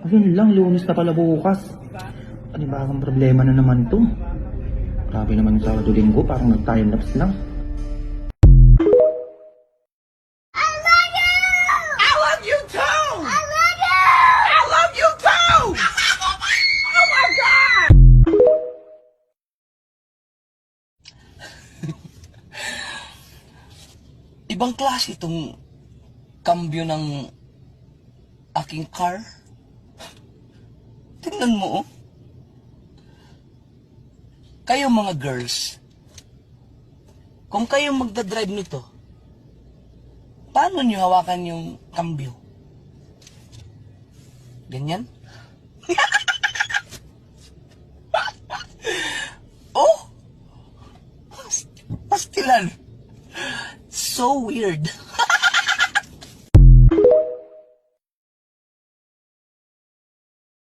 Ayun lang, Lunes na pala bukas. Panibagong problema na naman to. Grabe naman sa Linggo, parang nag-time lapse lang. Ibang klase itong kambyo ng aking car. Tingnan mo, oh. Kayo mga girls, kung kayo magdadrive nito, paano nyo hawakan yung kambyo? Ganyan? Oh! Pastilan! So weird.